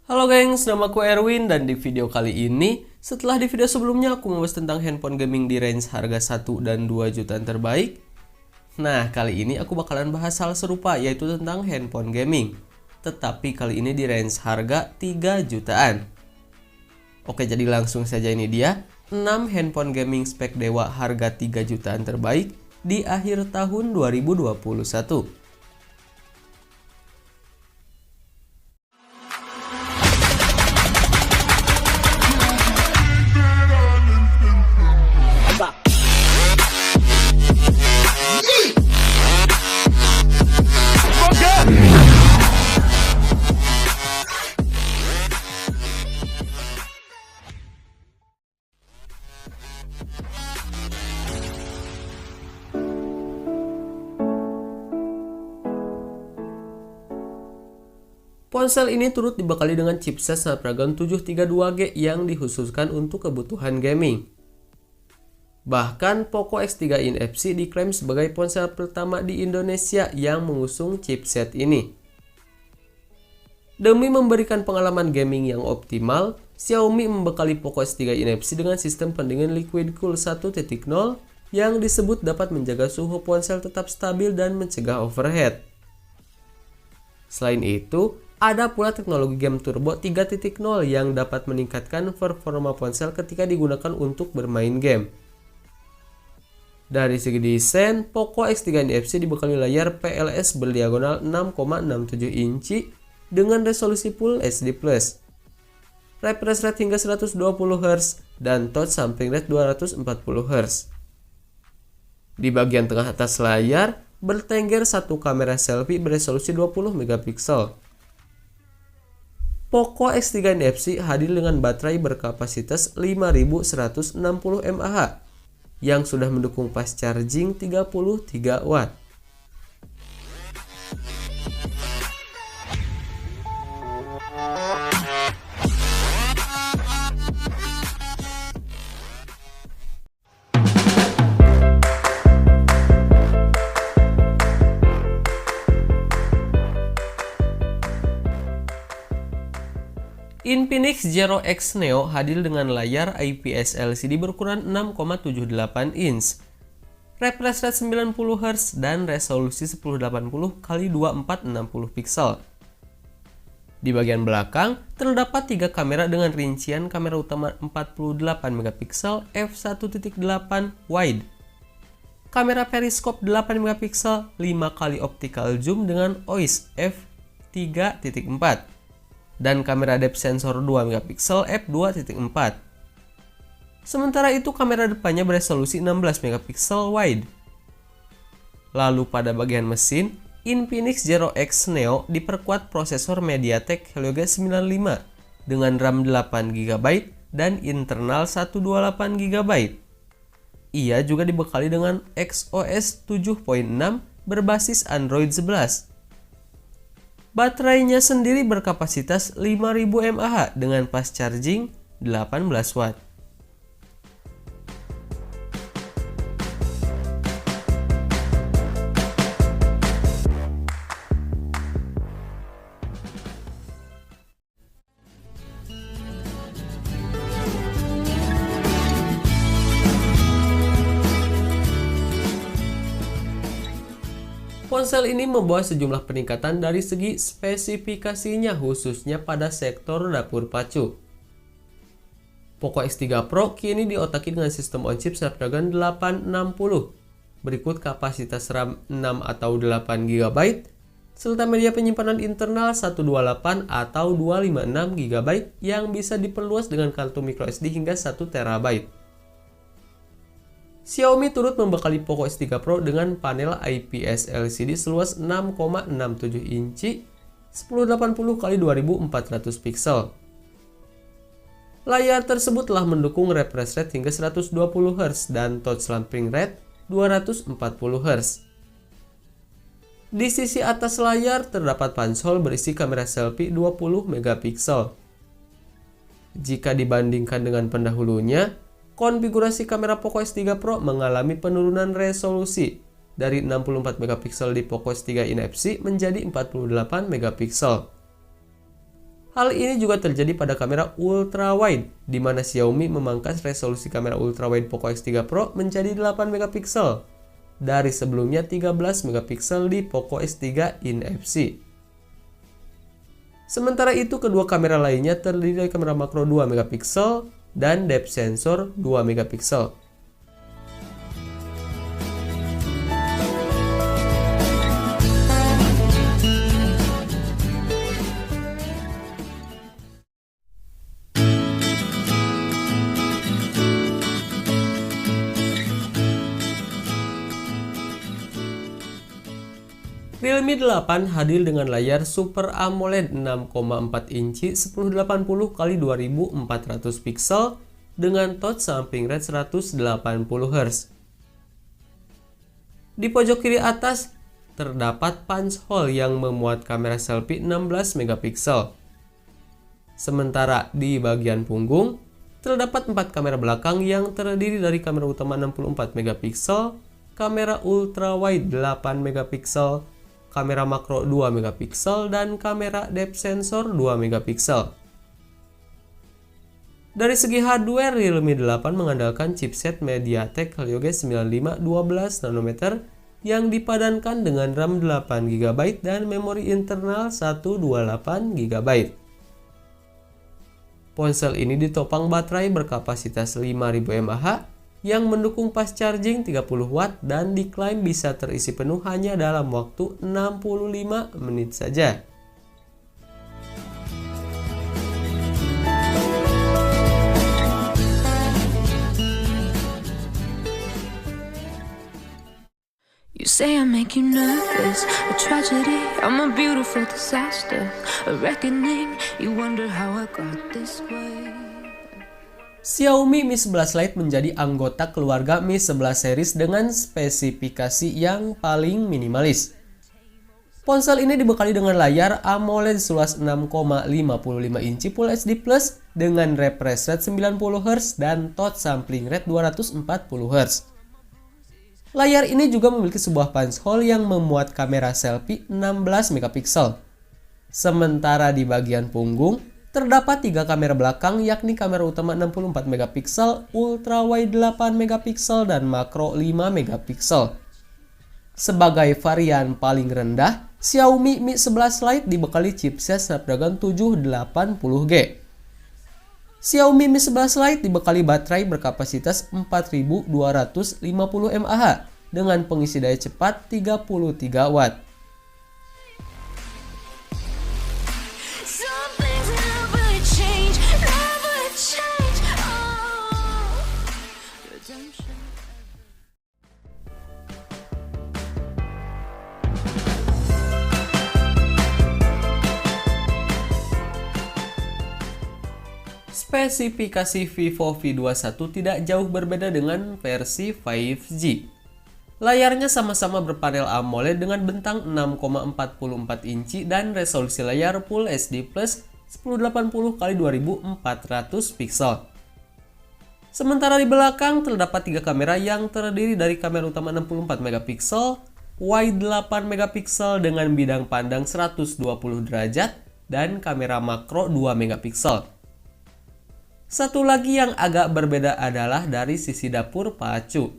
Halo gengs, nama aku Erwin dan di video kali ini, setelah di video sebelumnya aku membahas tentang handphone gaming di range harga 1 dan 2 jutaan terbaik. Nah, kali ini aku bakalan bahas hal serupa yaitu tentang handphone gaming. Tetapi kali ini di range harga 3 jutaan. Oke, jadi langsung saja ini dia 6 handphone gaming spek dewa harga 3 jutaan terbaik di akhir tahun 2021. Ponsel ini turut dibekali dengan chipset Snapdragon 732G yang dikhususkan untuk kebutuhan gaming. Bahkan Poco X3 NFC diklaim sebagai ponsel pertama di Indonesia yang mengusung chipset ini. Demi memberikan pengalaman gaming yang optimal, Xiaomi membekali Poco X3 NFC dengan sistem pendingin Liquid Cool 1.0 yang disebut dapat menjaga suhu ponsel tetap stabil dan mencegah overheat. Selain itu, ada pula teknologi game turbo 3.0 yang dapat meningkatkan performa ponsel ketika digunakan untuk bermain game. Dari segi desain, Poco X3 NFC dibekali layar PLS berdiagonal 6,67 inci dengan resolusi Full HD+, refresh rate hingga 120 Hz, dan touch sampling rate 240 Hz. Di bagian tengah atas layar, bertengger satu kamera selfie beresolusi 20 megapiksel. Poco X3 NFC hadir dengan baterai berkapasitas 5160 mAh yang sudah mendukung fast charging 33 Watt. Infinix Zero X Neo hadir dengan layar IPS LCD berukuran 6,78 inch, refresh rate 90 Hz, dan resolusi 1080x2460 pixel. Di bagian belakang, terdapat 3 kamera dengan rincian kamera utama 48 megapiksel f1.8 wide, kamera periskop 8 megapiksel 5 kali optical zoom dengan OIS f3.4, dan kamera depth sensor 2 megapiksel f2.4. Sementara itu kamera depannya beresolusi 16 megapiksel wide. Lalu pada bagian mesin, Infinix Zero X Neo diperkuat prosesor MediaTek Helio G95 dengan RAM 8GB dan internal 128GB. Ia juga dibekali dengan XOS 7.6 berbasis Android 11. Baterainya sendiri berkapasitas 5000 mAh dengan fast charging 18 Watt. Ponsel ini membawa sejumlah peningkatan dari segi spesifikasinya khususnya pada sektor dapur pacu. Poco X3 Pro kini diotaki dengan sistem on-chip Snapdragon 860. Berikut kapasitas RAM 6 atau 8GB, serta media penyimpanan internal 128 atau 256GB yang bisa diperluas dengan kartu microSD hingga 1TB. Xiaomi turut membekali Poco X3 Pro dengan panel IPS LCD seluas 6,67 inci 1080x2400 pixel. Layar tersebut telah mendukung refresh rate hingga 120 Hz dan touch sampling rate 240 Hz. Di sisi atas layar terdapat pansel berisi kamera selfie 20 megapiksel. Jika dibandingkan dengan pendahulunya, konfigurasi kamera Poco X3 Pro mengalami penurunan resolusi dari 64 megapiksel di Poco X3 NFC menjadi 48 megapiksel. Hal ini juga terjadi pada kamera ultra wide, di mana Xiaomi memangkas resolusi kamera ultra wide Poco X3 Pro menjadi 8 megapiksel dari sebelumnya 13 megapiksel di Poco X3 in-FC. Sementara itu, kedua kamera lainnya terdiri dari kamera makro 2 megapiksel dan depth sensor 2 megapiksel. Realme 8 hadir dengan layar Super AMOLED 6,4 inci 1080x2400 pixel dengan touch sampling rate 180 Hz. Di pojok kiri atas terdapat punch hole yang memuat kamera selfie 16 megapiksel. Sementara di bagian punggung terdapat 4 kamera belakang yang terdiri dari kamera utama 64 megapiksel, kamera ultra wide 8 megapiksel, kamera makro 2 megapiksel, dan kamera depth sensor 2 megapiksel. Dari segi hardware, Realme 8 mengandalkan chipset MediaTek Helio G95 12 nanometer yang dipadankan dengan RAM 8 GB dan memori internal 128 GB. Ponsel ini ditopang baterai berkapasitas 5000 mAh yang mendukung fast charging 30 watt dan diklaim bisa terisi penuh hanya dalam waktu 65 menit saja. You say I make you nervous, a tragedy, I'm a beautiful disaster, a reckoning, you wonder how I got this way. Xiaomi Mi 11 Lite menjadi anggota keluarga Mi 11 series dengan spesifikasi yang paling minimalis. Ponsel ini dibekali dengan layar AMOLED seluas 6,55 inci Full HD Plus dengan refresh rate 90 Hz dan touch sampling rate 240 Hz. Layar ini juga memiliki sebuah punch hole yang memuat kamera selfie 16 megapiksel. Sementara di bagian punggung terdapat 3 kamera belakang, yakni kamera utama 64 megapiksel, ultra wide 8 megapiksel, dan makro 5 megapiksel. Sebagai varian paling rendah, Xiaomi Mi 11 Lite dibekali chipset Snapdragon 780G. Xiaomi Mi 11 Lite dibekali baterai berkapasitas 4250 mAh dengan pengisi daya cepat 33 watt. Spesifikasi Vivo V21 tidak jauh berbeda dengan versi 5G. Layarnya sama-sama berpanel AMOLED dengan bentang 6,44 inci dan resolusi layar Full HD Plus 1080x2400 pixel. Sementara di belakang terdapat 3 kamera yang terdiri dari kamera utama 64 megapiksel, wide 8 megapiksel dengan bidang pandang 120 derajat, dan kamera makro 2 megapiksel. Satu lagi yang agak berbeda adalah dari sisi dapur pacu.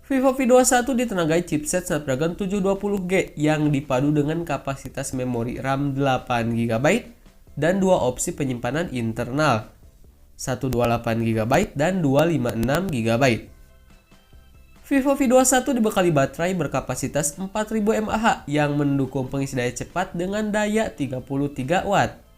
Vivo V21 ditenagai chipset Snapdragon 720G yang dipadu dengan kapasitas memori RAM 8 GB dan 2 opsi penyimpanan internal, 128 GB dan 256 GB. Vivo V21 dibekali baterai berkapasitas 4000 mAh yang mendukung pengisi daya cepat dengan daya 33 watt.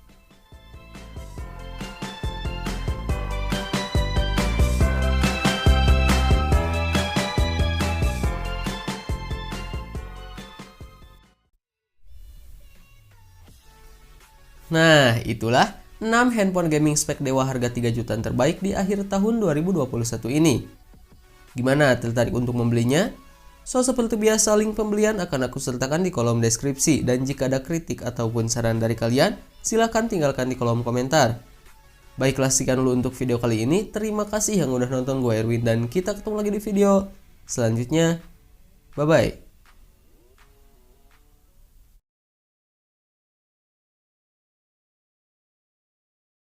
Nah, itulah 6 handphone gaming spek dewa harga 3 jutaan terbaik di akhir tahun 2021 ini. Gimana, tertarik untuk membelinya? So, seperti biasa, link pembelian akan aku sertakan di kolom deskripsi. Dan jika ada kritik ataupun saran dari kalian, silahkan tinggalkan di kolom komentar. Baiklah, sekian dulu untuk video kali ini. Terima kasih yang udah nonton, gue Erwin, dan kita ketemu lagi di video selanjutnya. Bye-bye.